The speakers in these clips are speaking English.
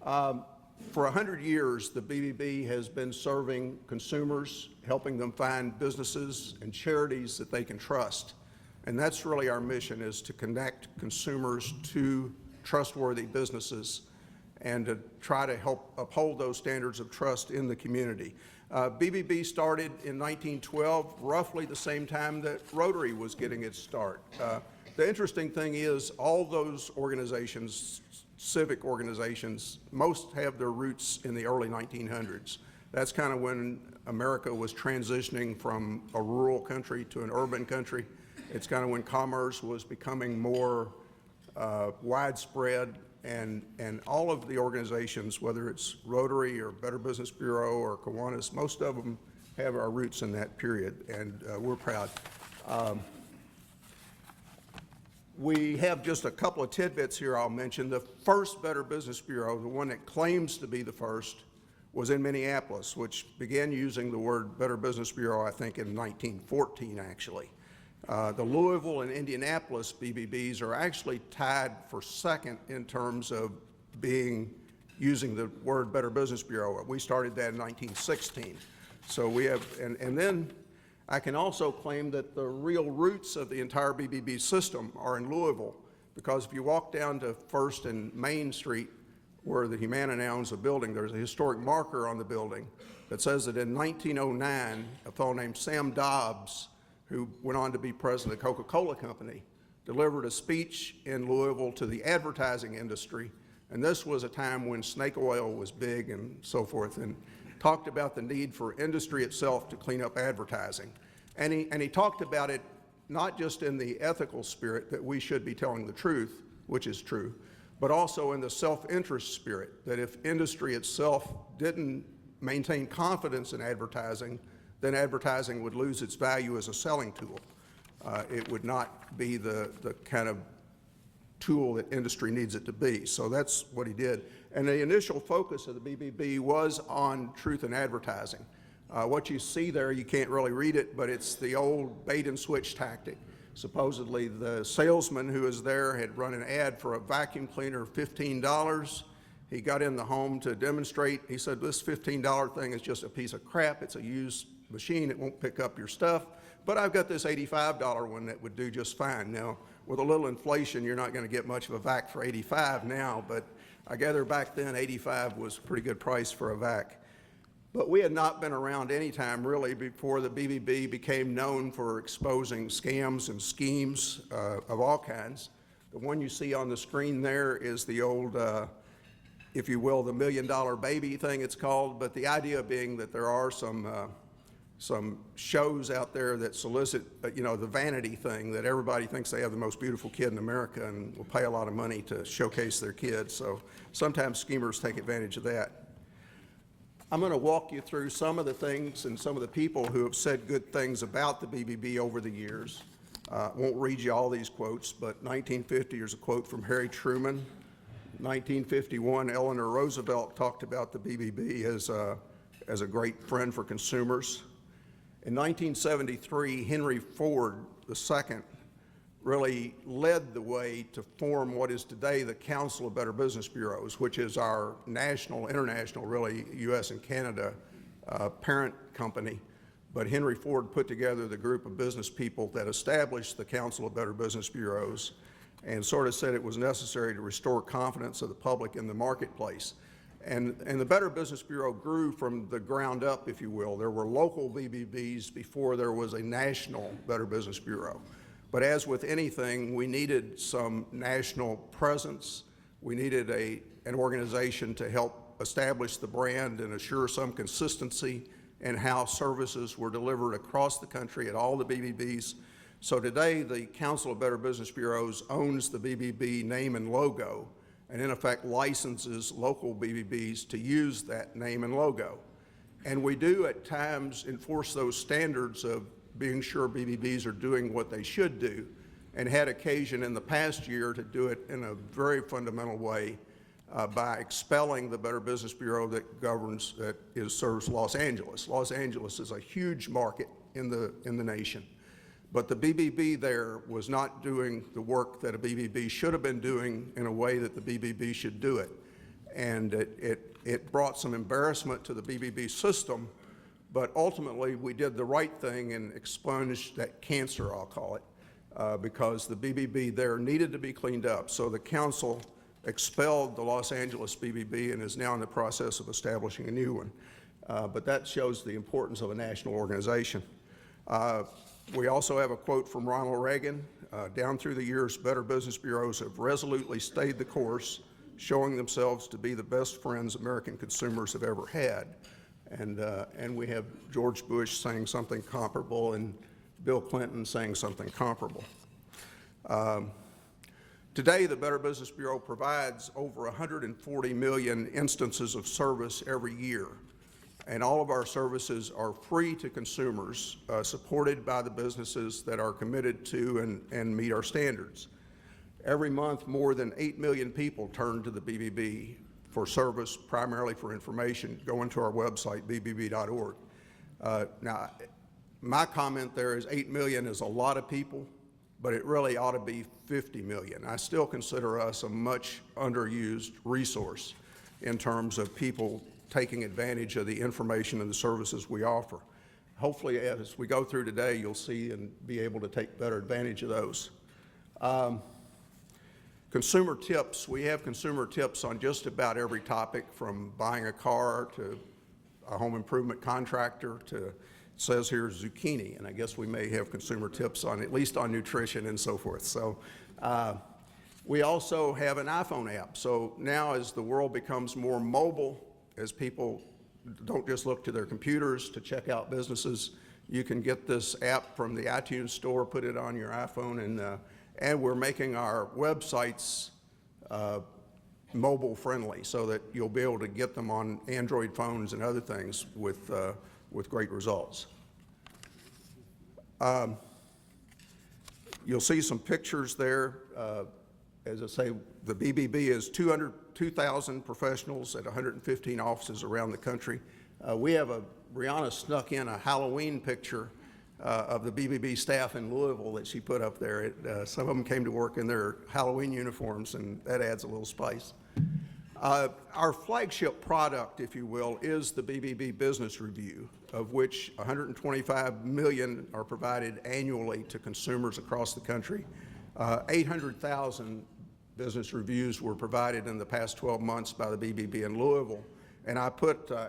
For 100 years, the BBB has been serving consumers, helping them find businesses and charities that they can trust. And that's really our mission, is to connect consumers to trustworthy businesses and to try to help uphold those standards of trust in the community. BBB started in 1912, roughly the same time that Rotary was getting its start. The interesting thing is all those organizations, civic organizations, most have their roots in the early 1900s. That's kind of when America was transitioning from a rural country to an urban country. It's kind of when commerce was becoming more widespread, and all of the organizations, whether it's Rotary or Better Business Bureau or Kiwanis, most of them have our roots in that period, and we're proud. We have just a couple of tidbits here I'll mention. The first Better Business Bureau, the one that claims to be the first, was in Minneapolis, which began using the word Better Business Bureau, I think, in 1914, actually. The Louisville and Indianapolis BBBs are actually tied for second in terms of using the word Better Business Bureau. We started that in 1916. So we have, and then I can also claim that the real roots of the entire BBB system are in Louisville, because if you walk down to First and Main Street, where the Humana now owns a building, there's a historic marker on the building that says that in 1909, a fellow named Sam Dobbs, who went on to be president of the Coca-Cola Company, delivered a speech in Louisville to the advertising industry. And this was a time when snake oil was big and so forth, and talked about the need for industry itself to clean up advertising. And he talked about it not just in the ethical spirit that we should be telling the truth, which is true, but also in the self-interest spirit, that if industry itself didn't maintain confidence in advertising, then advertising would lose its value as a selling tool. It would not be the kind of tool that industry needs it to be. So that's what he did. And the initial focus of the BBB was on truth in advertising. What you see there, you can't really read it, but it's the old bait and switch tactic. Supposedly the salesman who was there had run an ad for a vacuum cleaner, $15. He got in the home to demonstrate. He said, this $15 thing is just a piece of crap. It's a used machine. It won't pick up your stuff. But I've got this $85 one that would do just fine. Now, with a little inflation, you're not going to get much of a vac for $85 now, but I gather back then $85 was a pretty good price for a vac. But we had not been around any time really before the BBB became known for exposing scams and schemes of all kinds. The one you see on the screen there is the old, if you will, the $1 million baby thing it's called, but the idea being that there are some shows out there that solicit, you know, the vanity thing, that everybody thinks they have the most beautiful kid in America and will pay a lot of money to showcase their kid. So sometimes schemers take advantage of that. I'm going to walk you through some of the things and some of the people who have said good things about the BBB over the years. I won't read you all these quotes, but 1950, there's a quote from Harry Truman. 1951, Eleanor Roosevelt talked about the BBB as a great friend for consumers. In 1973, Henry Ford II really led the way to form what is today the Council of Better Business Bureaus, which is our national, international, really, U.S. and Canada parent company. But Henry Ford put together the group of business people that established the Council of Better Business Bureaus and sort of said it was necessary to restore confidence of the public in the marketplace. And the Better Business Bureau grew from the ground up, if you will. There were local BBBs before there was a national Better Business Bureau. But as with anything, we needed some national presence. We needed an organization to help establish the brand and assure some consistency in how services were delivered across the country at all the BBBs. So today, the Council of Better Business Bureaus owns the BBB name and logo, and in effect licenses local BBBs to use that name and logo. And we do at times enforce those standards of being sure BBBs are doing what they should do, and had occasion in the past year to do it in a very fundamental way by expelling the Better Business Bureau that serves Los Angeles. Los Angeles is a huge market in the nation, but the BBB there was not doing the work that a BBB should have been doing in a way that the BBB should do it. and it brought some embarrassment to the BBB system, but ultimately we did the right thing and expunged that cancer, I'll call it, because the BBB there needed to be cleaned up. So the council expelled the Los Angeles BBB and is now in the process of establishing a new one. But that shows the importance of a national organization. We also have a quote from Ronald Reagan. Down through the years, Better Business Bureaus have resolutely stayed the course, showing themselves to be the best friends American consumers have ever had. And we have George Bush saying something comparable and Bill Clinton saying something comparable. Today, the Better Business Bureau provides over 140 million instances of service every year. And all of our services are free to consumers, supported by the businesses that are committed to and meet our standards. Every month, more than 8 million people turn to the BBB for service, primarily for information. Go into our website, bbb.org. Now, my comment there is 8 million is a lot of people, but it really ought to be 50 million. I still consider us a much underused resource in terms of people taking advantage of the information and the services we offer. Hopefully, as we go through today, you'll see and be able to take better advantage of those. Consumer tips, we have consumer tips on just about every topic, from buying a car to a home improvement contractor to, it says here, zucchini, and I guess we may have consumer tips on, at least on nutrition and so forth. So we also have an iPhone app. So now as the world becomes more mobile, as people don't just look to their computers to check out businesses, you can get this app from the iTunes store, put it on your iPhone, and we're making our websites mobile friendly so that you'll be able to get them on Android phones and other things with great results. You'll see some pictures there. As I say, the BBB is 2,000 professionals at 115 offices around the country. Brianna snuck in a Halloween picture of the BBB staff in Louisville that she put up there. Some of them came to work in their Halloween uniforms, and that adds a little spice. Our flagship product, if you will, is the BBB Business Review, of which 125 million are provided annually to consumers across the country. 800,000 business reviews were provided in the past 12 months by the BBB in Louisville. And I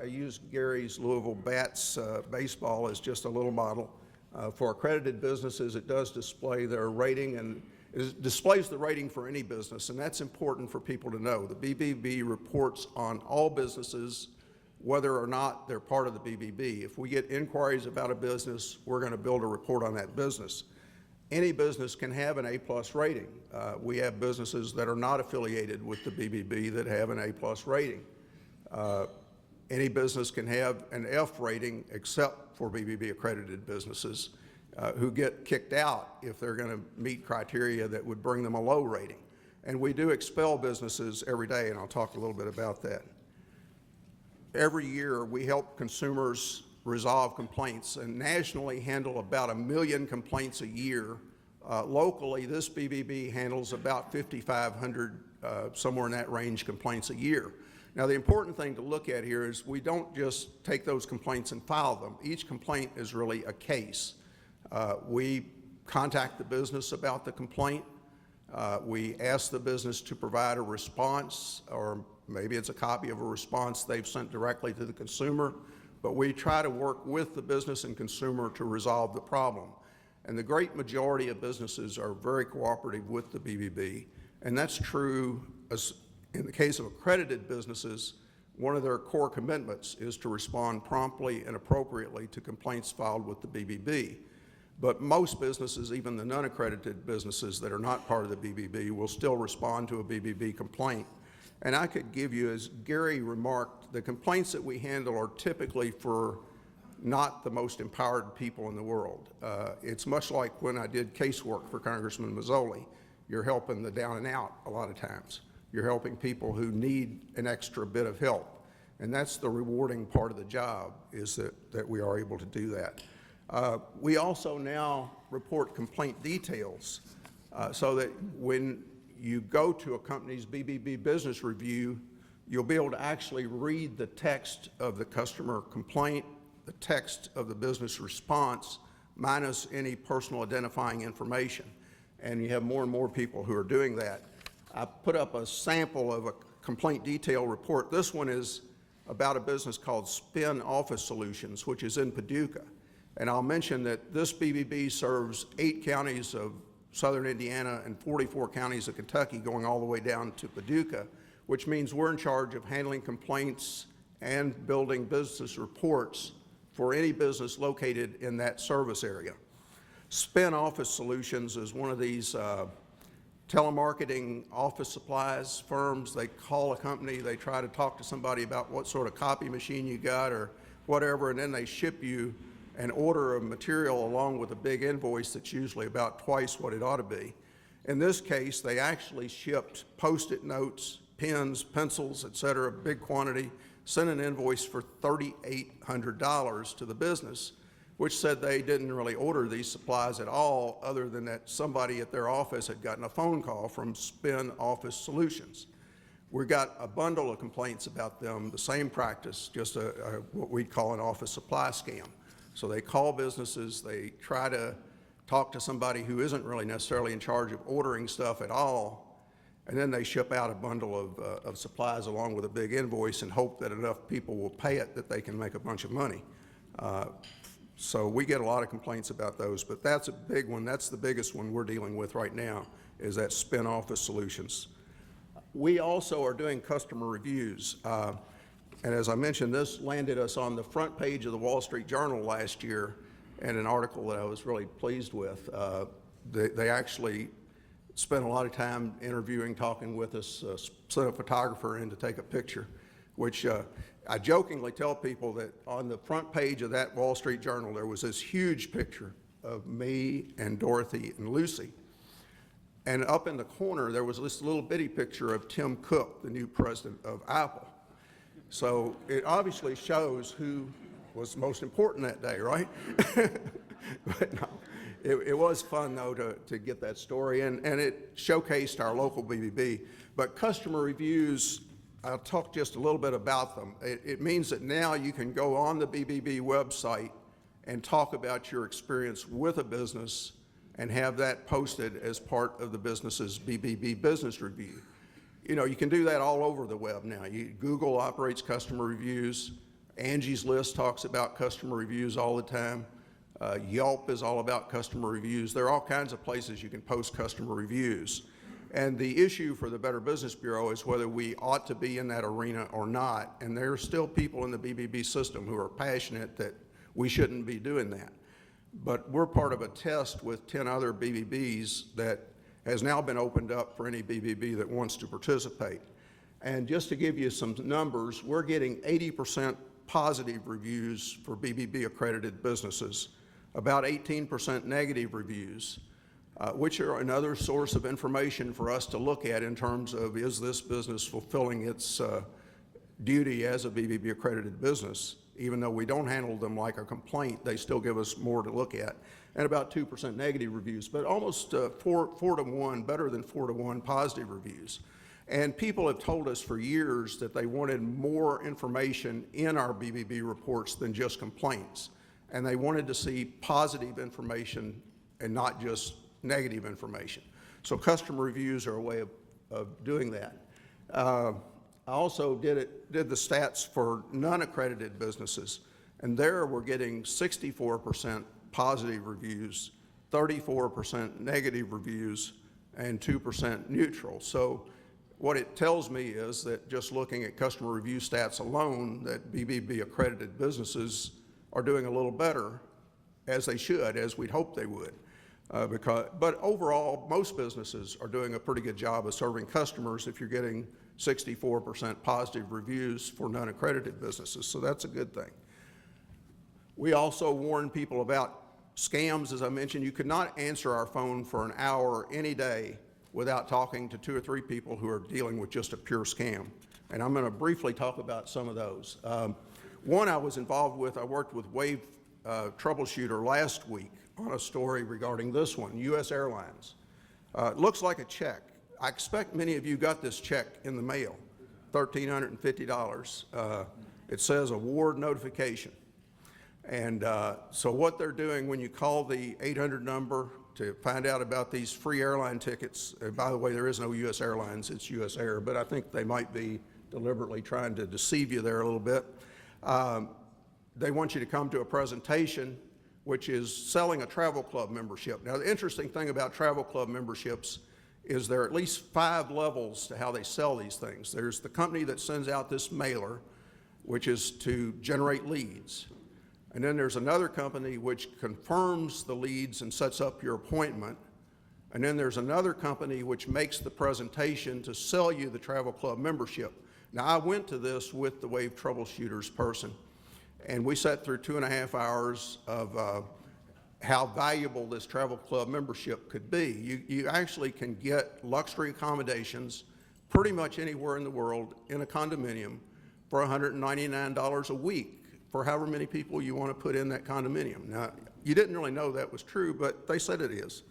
used Gary's Louisville Bats baseball as just a little model. For accredited businesses, it does display their rating, and it displays the rating for any business, and that's important for people to know. The BBB reports on all businesses, whether or not they're part of the BBB. If we get inquiries about a business, we're going to build a report on that business. Any business can have an A+ rating. We have businesses that are not affiliated with the BBB that have an A+ rating. Any business can have an F rating except for BBB accredited businesses who get kicked out if they're going to meet criteria that would bring them a low rating. And we do expel businesses every day, and I'll talk a little bit about that. Every year we help consumers resolve complaints, and nationally handle about 1 million complaints a year. Locally, this BBB handles about 5,500, somewhere in that range, complaints a year. Now, the important thing to look at here is we don't just take those complaints and file them. Each complaint is really a case. We contact the business about the complaint. We ask the business to provide a response, or maybe it's a copy of a response they've sent directly to the consumer, but we try to work with the business and consumer to resolve the problem. And the great majority of businesses are very cooperative with the BBB, and that's true in the case of accredited businesses. One of their core commitments is to respond promptly and appropriately to complaints filed with the BBB. But most businesses, even the non-accredited businesses that are not part of the BBB, will still respond to a BBB complaint. And I could give you, as Gary remarked, the complaints that we handle are typically for not the most empowered people in the world. It's much like when I did casework for Congressman Mazzoli. You're helping the down and out a lot of times. You're helping people who need an extra bit of help. And that's the rewarding part of the job, is that we are able to do that. We also now report complaint details so that when you go to a company's BBB business review, you'll be able to actually read the text of the customer complaint, the text of the business response, minus any personal identifying information. And you have more and more people who are doing that. I put up a sample of a complaint detail report. This one is about a business called Spin Office Solutions, which is in Paducah. And I'll mention that this BBB serves 8 counties of southern Indiana and 44 counties of Kentucky, going all the way down to Paducah, which means we're in charge of handling complaints and building business reports for any business located in that service area. Spin Office Solutions is one of these telemarketing office supplies firms. They call a company, they try to talk to somebody about what sort of copy machine you got or whatever, and then they ship you an order of material along with a big invoice that's usually about twice what it ought to be. In this case, they actually shipped Post-it notes, pens, pencils, et cetera, a big quantity, sent an invoice for $3,800 to the business, which said they didn't really order these supplies at all, other than that somebody at their office had gotten a phone call from Spin Office Solutions. We got a bundle of complaints about them, the same practice, just what we'd call an office supply scam. So they call businesses, they try to talk to somebody who isn't really necessarily in charge of ordering stuff at all, and then they ship out a bundle of supplies along with a big invoice and hope that enough people will pay it that they can make a bunch of money. So we get a lot of complaints about those, but that's a big one. That's the biggest one we're dealing with right now, is that Spin Office Solutions. We also are doing customer reviews. And as I mentioned, this landed us on the front page of the Wall Street Journal last year in an article that I was really pleased with. They actually spent a lot of time interviewing, talking with us, sent a photographer in to take a picture, which I jokingly tell people that on the front page of that Wall Street Journal, there was this huge picture of me and Dorothy and Lucy. And up in the corner, there was this little bitty picture of Tim Cook, the new president of Apple. So it obviously shows who was most important that day, right? But no, it was fun, though, to get that story, and it showcased our local BBB. But customer reviews, I'll talk just a little bit about them. It means that now you can go on the BBB website and talk about your experience with a business and have that posted as part of the business's BBB business review. You know, you can do that all over the web now. Google operates customer reviews. Angie's List talks about customer reviews all the time. Yelp is all about customer reviews. There are all kinds of places you can post customer reviews. And the issue for the Better Business Bureau is whether we ought to be in that arena or not. And there are still people in the BBB system who are passionate that we shouldn't be doing that. But we're part of a test with 10 other BBBs that has now been opened up for any BBB that wants to participate. And just to give you some numbers, we're getting 80% positive reviews for BBB accredited businesses, about 18% negative reviews, which are another source of information for us to look at in terms of, is this business fulfilling its duty as a BBB accredited business? Even though we don't handle them like a complaint, they still give us more to look at. And about 2% negative reviews, but almost 4 to 1, better than 4 to 1 positive reviews. And people have told us for years that they wanted more information in our BBB reports than just complaints. And they wanted to see positive information and not just negative information. So customer reviews are a way of doing that. I also did the stats for non-accredited businesses, and there we're getting 64% positive reviews, 34% negative reviews, and 2% neutral. So what it tells me is that just looking at customer review stats alone, that BBB accredited businesses are doing a little better, as they should, as we'd hope they would. But overall, most businesses are doing a pretty good job of serving customers if you're getting 64% positive reviews for non-accredited businesses, so that's a good thing. We also warn people about scams. As I mentioned, you could not answer our phone for an hour any day without talking to 2 or 3 people who are dealing with just a pure scam. And I'm going to briefly talk about some of those. One I was involved with, I worked with Wave Troubleshooter last week on a story regarding this one, U.S. Airlines. It looks like a check. I expect many of you got this check in the mail. $1,350. It says award notification. And so what they're doing when you call the 800 number to find out about these free airline tickets, by the way, there is no U.S. Airlines, it's U.S. Air, but I think they might be deliberately trying to deceive you there a little bit. They want you to come to a presentation which is selling a travel club membership. Now, the interesting thing about travel club memberships is there are at least 5 levels to how they sell these things. There's the company that sends out this mailer, which is to generate leads. And then there's another company which confirms the leads and sets up your appointment. And then there's another company which makes the presentation to sell you the travel club membership. Now, I went to this with the Wave Troubleshooters person, and we sat through 2.5 hours of how valuable this travel club membership could be. You actually can get luxury accommodations pretty much anywhere in the world in a condominium for $199 a week for however many people you want to put in that condominium. Now, you didn't really know that was true, but they said it is.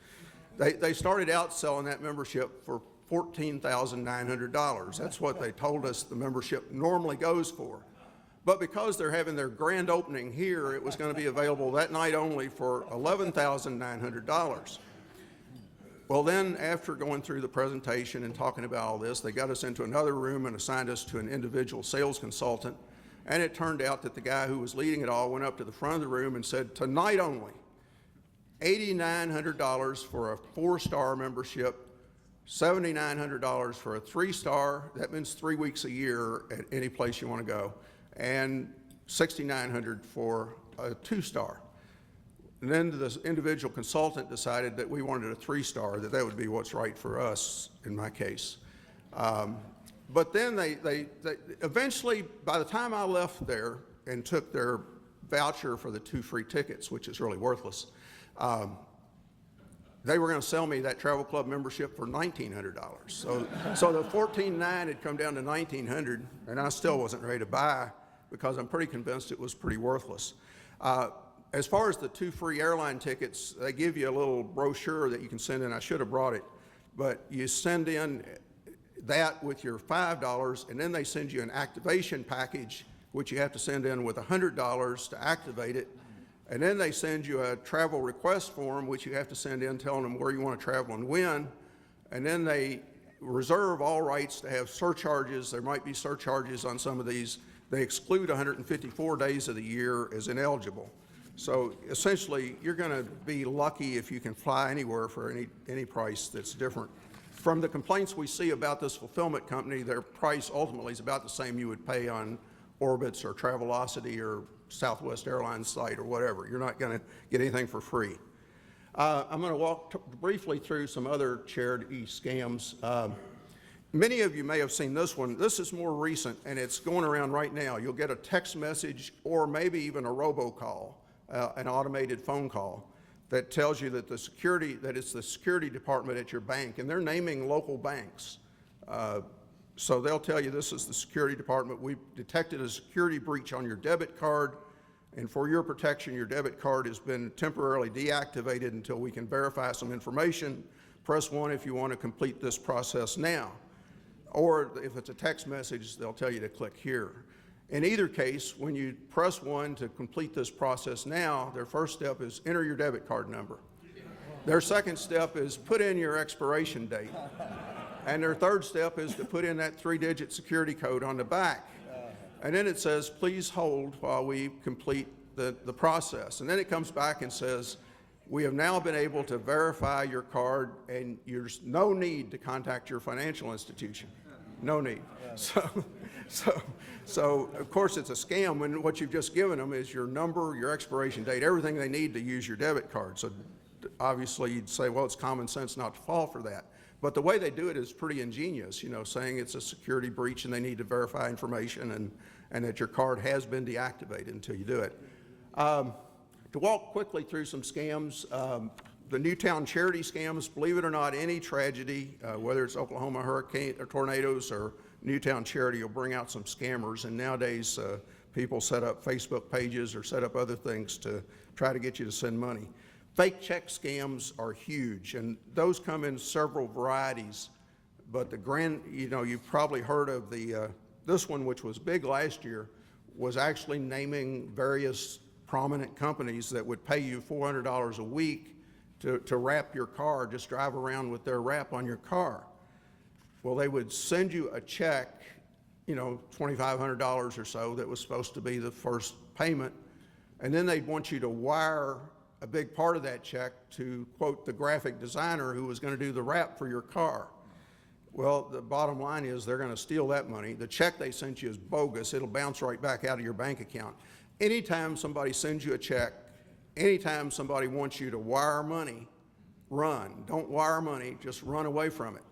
They started out selling that membership for $14,900. That's what they told us the membership normally goes for. But because they're having their grand opening here, it was going to be available that night only for $11,900. Well, then after going through the presentation and talking about all this, they got us into another room and assigned us to an individual sales consultant. And it turned out that the guy who was leading it all went up to the front of the room and said, tonight only, $8,900 for a 4-star membership, $7,900 for a 3-star, that means 3 weeks a year at any place you want to go, and $6,900 for a 2-star. And then the individual consultant decided that we wanted a 3-star, that would be what's right for us in my case. But then they eventually, by the time I left there and took their voucher for the 2 free tickets, which is really worthless, they were going to sell me that travel club membership for $1,900. So the $14,900 had come down to $1,900, and I still wasn't ready to buy because I'm pretty convinced it was pretty worthless. As far as the 2 free airline tickets, they give you a little brochure that you can send in. I should have brought it, but you send in that with your $5, and then they send you an activation package, which you have to send in with $100 to activate it. And then they send you a travel request form, which you have to send in telling them where you want to travel and when. And then they reserve all rights to have surcharges. There might be surcharges on some of these. They exclude 154 days of the year as ineligible. So essentially, you're going to be lucky if you can fly anywhere for any price that's different. From the complaints we see about this fulfillment company, their price ultimately is about the same you would pay on Orbitz or Travelocity or Southwest Airlines site or whatever. You're not going to get anything for free. I'm going to walk briefly through some other charity scams. Many of you may have seen this one. This is more recent, and it's going around right now. You'll get a text message or maybe even a robocall, an automated phone call, that tells you that it's the security department at your bank, and they're naming local banks. So they'll tell you this is the security department. We've detected a security breach on your debit card, and for your protection, your debit card has been temporarily deactivated until we can verify some information. Press 1 if you want to complete this process now. Or if it's a text message, they'll tell you to click here. In either case, when you press 1 to complete this process now, their first step is enter your debit card number. Their second step is put in your expiration date. And their third step is to put in that 3-digit security code on the back. And then it says, please hold while we complete the process. And then it comes back and says, we have now been able to verify your card, and there's no need to contact your financial institution. No need. So of course it's a scam when what you've just given them is your number, your expiration date, everything they need to use your debit card. So obviously you'd say, well, it's common sense not to fall for that. But the way they do it is pretty ingenious, saying it's a security breach and they need to verify information and that your card has been deactivated until you do it. To walk quickly through some scams, the Newtown charity scams, believe it or not, any tragedy, whether it's Oklahoma hurricane or tornadoes or Newtown charity, will bring out some scammers. And nowadays, people set up Facebook pages or set up other things to try to get you to send money. Fake check scams are huge, and those come in several varieties. But you've probably heard of the this one, which was big last year, was actually naming various prominent companies that would pay you $400 a week to wrap your car, just drive around with their wrap on your car. Well, they would send you a check, you know, $2,500 or so, that was supposed to be the first payment, and then they'd want you to wire a big part of that check to, quote, the graphic designer who was going to do the wrap for your car. Well, the bottom line is they're going to steal that money. The check they sent you is bogus. It'll bounce right back out of your bank account. Anytime somebody sends you a check, anytime somebody wants you to wire money, run. Don't wire money, just run away from it,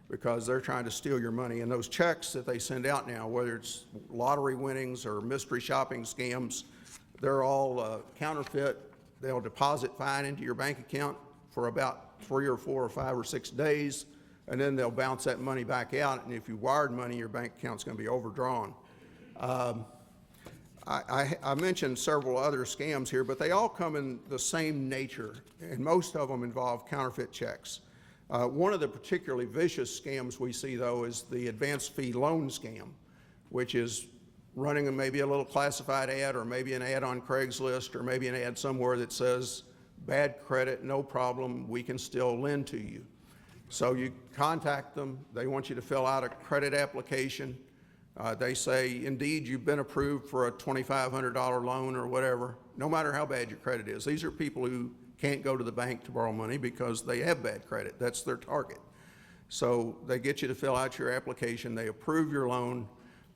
because they're trying to steal your money. And those checks that they send out now, whether it's lottery winnings or mystery shopping scams, they're all counterfeit. They'll deposit fine into your bank account for about 3 or 4 or 5 or 6 days, and then they'll bounce that money back out, and if you wired money, your bank account's going to be overdrawn. I mentioned several other scams here, but they all come in the same nature, and most of them involve counterfeit checks. One of the particularly vicious scams we see, though, is the advance fee loan scam, which is running maybe a little classified ad, or maybe an ad on Craigslist, or maybe an ad somewhere that says, bad credit, no problem, we can still lend to you. So you contact them, they want you to fill out a credit application. They say, indeed, you've been approved for a $2,500 loan or whatever, no matter how bad your credit is. These are people who can't go to the bank to borrow money because they have bad credit. That's their target. So they get you to fill out your application, they approve your loan,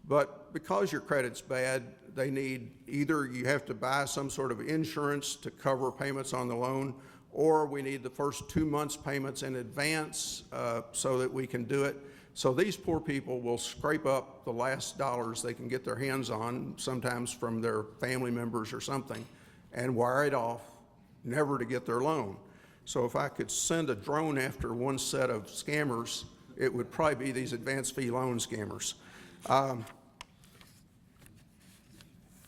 but because your credit's bad, they need either you have to buy some sort of insurance to cover payments on the loan, or we need the first 2 months' payments in advance so that we can do it. So these poor people will scrape up the last dollars they can get their hands on, sometimes from their family members or something, and wire it off, never to get their loan. So if I could send a drone after one set of scammers, it would probably be these advance fee loan scammers.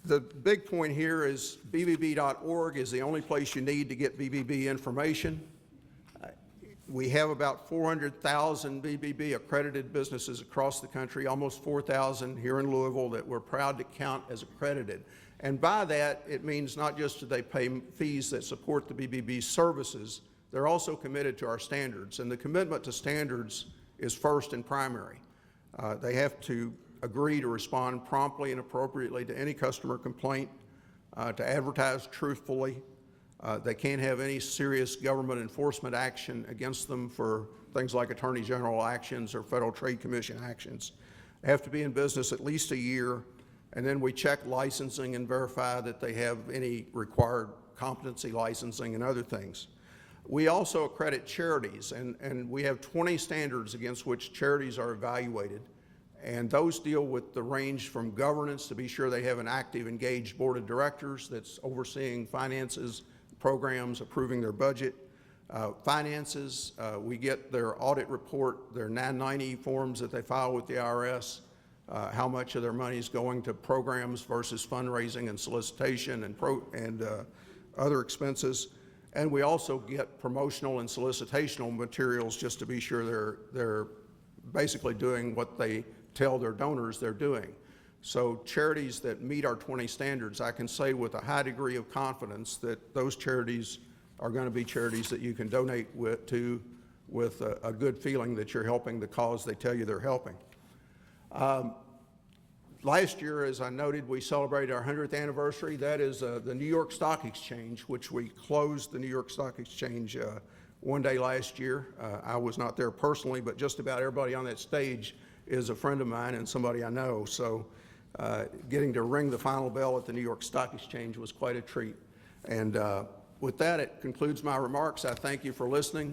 The big point here is BBB.org is the only place you need to get BBB information. We have about 400,000 BBB accredited businesses across the country, almost 4,000 here in Louisville that we're proud to count as accredited. And by that, it means not just do they pay fees that support the BBB services, they're also committed to our standards. And the commitment to standards is first and primary. They have to agree to respond promptly and appropriately to any customer complaint, to advertise truthfully. They can't have any serious government enforcement action against them for things like Attorney General actions or Federal Trade Commission actions. They have to be in business at least a year, and then we check licensing and verify that they have any required competency licensing and other things. We also accredit charities, and we have 20 standards against which charities are evaluated. And those deal with the range from governance, to be sure they have an active, engaged board of directors that's overseeing finances, programs, approving their budget. Finances, we get their audit report, their 990 forms that they file with the IRS, how much of their money is going to programs versus fundraising and solicitation and other expenses. And we also get promotional and solicitational materials just to be sure they're basically doing what they tell their donors they're doing. So charities that meet our 20 standards, I can say with a high degree of confidence that those charities are going to be charities that you can donate with a good feeling that you're helping the cause they tell you they're helping. Last year, as I noted, we celebrated our 100th anniversary. That is the New York Stock Exchange, which we closed the New York Stock Exchange one day last year. I was not there personally, but just about everybody on that stage is a friend of mine and somebody I know. So getting to ring the final bell at the New York Stock Exchange was quite a treat. And with that, it concludes my remarks. I thank you for listening.